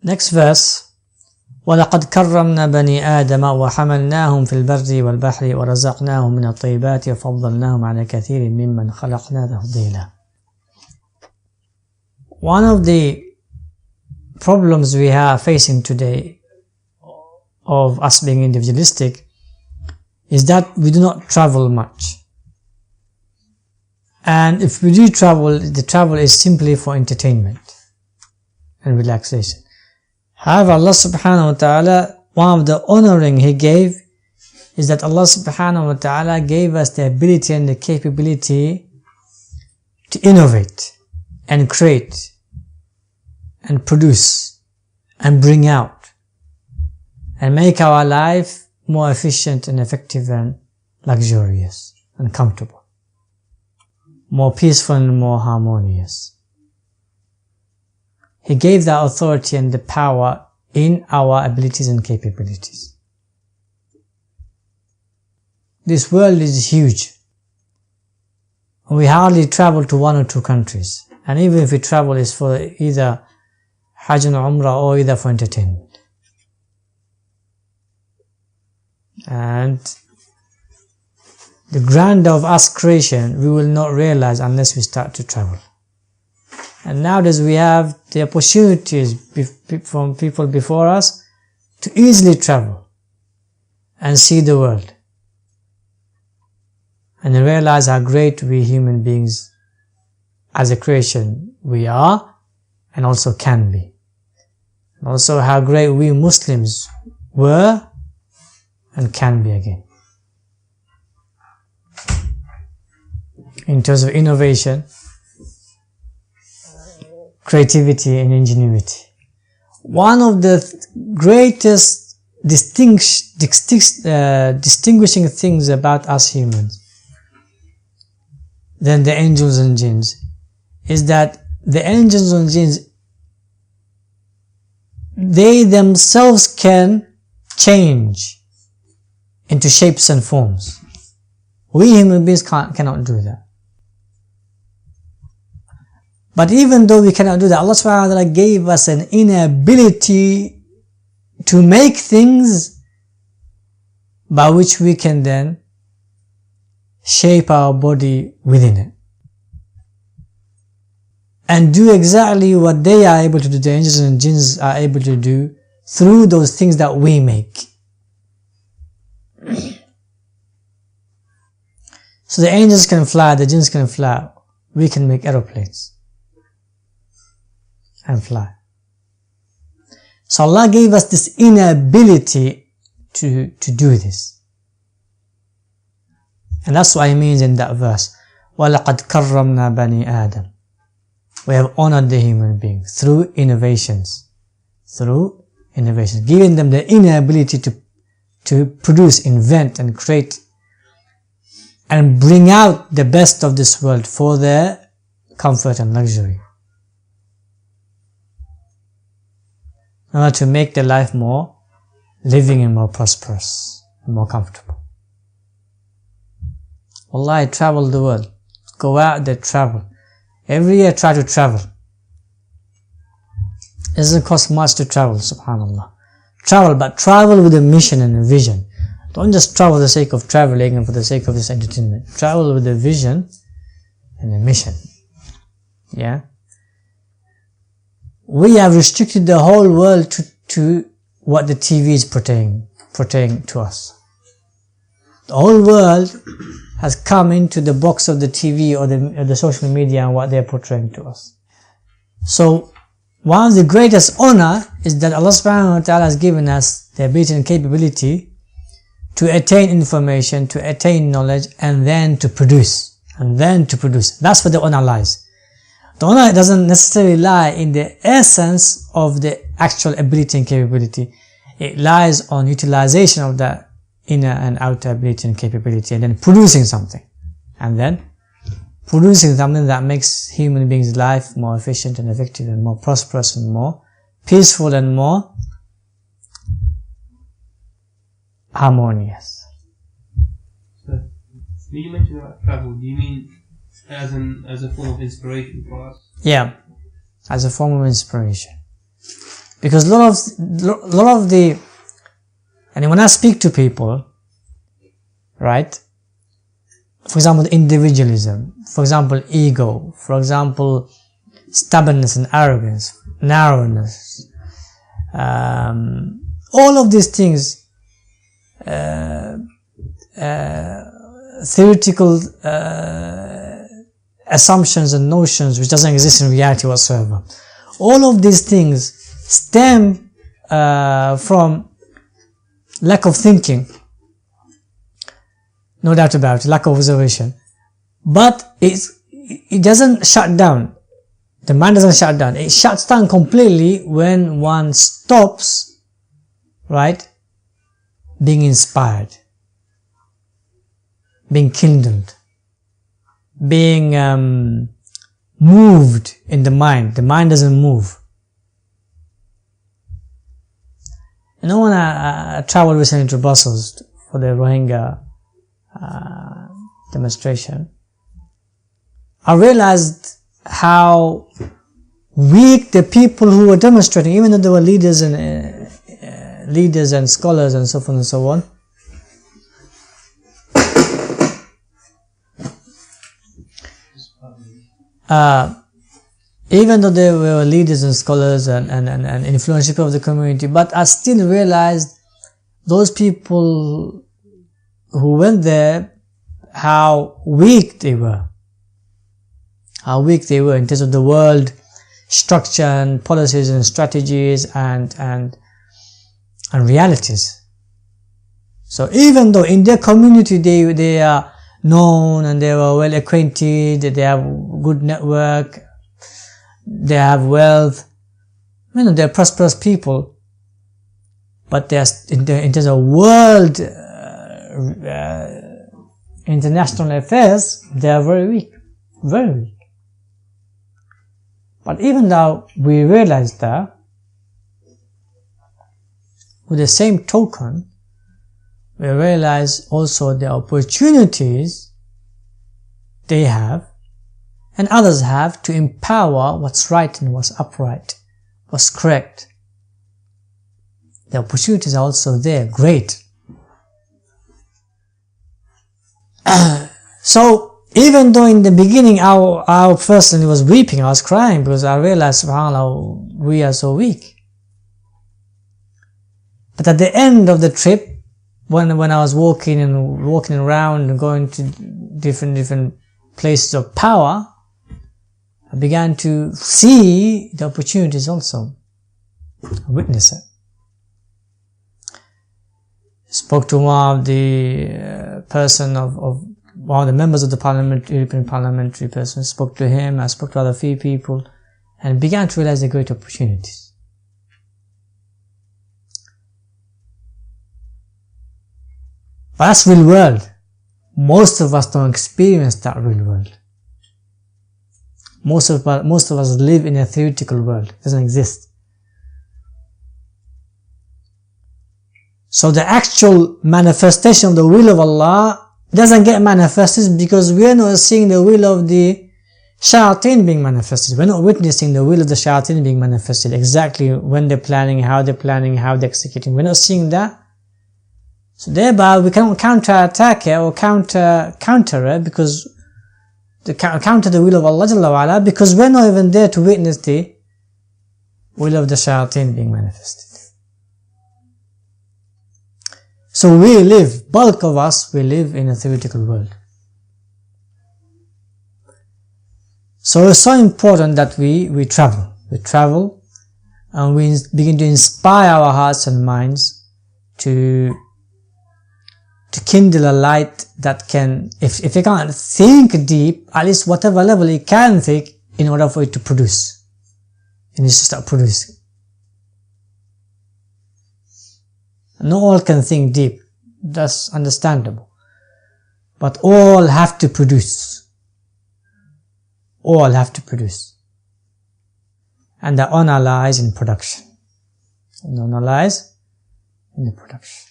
Next verse. وَلَقَدْ كَرَّمْنَا بَنِي آدَمَ وَحَمَلْنَاهُمْ فِي الْبَرِّ وَالْبَحْرِ وَرَزَقْنَاهُمْ مِنَ الطَّيِّبَاتِ وَفَضَّلْنَاهُمْ عَلَى كَثِيرٍ مِّمَّنْ خَلَقْنَا تَفْضِيلًا. One of the problems we are facing today of us being individualistic is that we do not travel much. And if we do travel, the travel is simply for entertainment and relaxation. However, Allah subhanahu wa ta'ala, one of the honoring He gave is that Allah subhanahu wa ta'ala gave us the ability and the capability to innovate and create and produce and bring out and make our life more efficient and effective and luxurious and comfortable, more peaceful and more harmonious. He gave that authority and the power in our abilities and capabilities. This world is huge. We hardly travel to one or two countries. And even if we travel, it's for either Hajj and Umrah or either for entertainment. And the grandeur of us creation, we will not realize unless we start to travel. And nowadays we have the opportunities from people before us to easily travel and see the world and realize how great we human beings as a creation we are and also can be. And also how great we Muslims were and can be again. In terms of innovation, creativity and ingenuity. One of the greatest distinguishing things about us humans than the angels and jinns is that the angels and jinns, they themselves can change into shapes and forms. We human beings cannot do that. But even though we cannot do that, Allah subhanahu wa ta'ala gave us an inability to make things by which we can then shape our body within it. And do exactly what they are able to do, the angels and jinns are able to do through those things that we make. So the angels can fly, the jinns can fly, we can make aeroplanes and fly. So Allah gave us this inability to do this. And that's what He means in that verse. وَلَقَدْ كَرَّمْنَا بَنِي آدَمَ. We have honored the human being through innovations. Giving them the inability to produce, invent and create and bring out the best of this world for their comfort and luxury. In order to make their life more living and more prosperous and more comfortable. Wallahi, travel the world. Go out there, travel. Every year try to travel. It doesn't cost much to travel, subhanallah. Travel, but travel with a mission and a vision. Don't just travel for the sake of traveling and for the sake of this entertainment. Travel with a vision and a mission. Yeah? We have restricted the whole world to what the TV is portraying to us. The whole world has come into the box of the TV or the social media and what they are portraying to us. So, one of the greatest honor is that Allah subhanahu wa ta'ala has given us the ability and capability to attain information, to attain knowledge, and then to produce. That's where the honor lies. The honor doesn't necessarily lie in the essence of the actual ability and capability. It lies on utilization of that inner and outer ability and capability, and then producing something. And then producing something that makes human beings' life more efficient and effective and more prosperous and more peaceful and more harmonious. So, when you mention about travel, do you mean as a form of inspiration for us? Yeah, as a form of inspiration. Because a lot of the, and when I speak to people, right, for example, individualism, for example, ego, for example, stubbornness and arrogance, narrowness, all of these things, theoretical assumptions and notions which doesn't exist in reality whatsoever. All of these things stem from lack of thinking, no doubt about it, lack of observation. But it doesn't shut down. The mind doesn't shut down. It shuts down completely when one stops, right, being inspired, being kindled, being moved in the mind. The mind doesn't move. You know, when I traveled recently to Brussels for the Rohingya demonstration, I realized how weak the people who were demonstrating, even though they were leaders and scholars and so forth and so on, even though they were leaders and scholars and influential people of the community, but I still realized those people who went there, how weak they were. How weak they were in terms of the world structure and policies and strategies and realities. So even though in their community they are known and they were well acquainted, they have good network, they have wealth, you know, they're prosperous people, but they are in terms of world international affairs, they are very weak, very weak. But even though we realize that, with the same token, we realize also the opportunities they have and others have to empower what's right and what's upright, what's correct. The opportunities are also there, great. So, even though in the beginning our person was weeping, I was crying because I realized, subhanAllah, we are so weak. But at the end of the trip, when I was walking around and going to different places of power, I began to see the opportunities also, witness it. Spoke to one of the one of the members of the European parliamentary person, spoke to him, I spoke to other few people, and began to realize the great opportunities. But that's real world. Most of us don't experience that real world. Most of us live in a theoretical world. It doesn't exist. So the actual manifestation of the will of Allah doesn't get manifested because we are not seeing the will of the shayateen being manifested. We're not witnessing the will of the shayateen being manifested, exactly when they're planning, how they're executing. We're not seeing that. So thereby we cannot counter-attack it or counter it because counter the will of Allah Jalla wa Ala, because we're not even there to witness the will of the shayateen being manifested. So bulk of us, we live in a theoretical world. So it's so important that we travel. We travel and we begin to inspire our hearts and minds to kindle a light that can, if you can't think deep, at least whatever level you can think in order for it to produce. And you start producing. Not all can think deep, that's understandable. But all have to produce. All have to produce. And the honor lies in production. The honor lies in the production.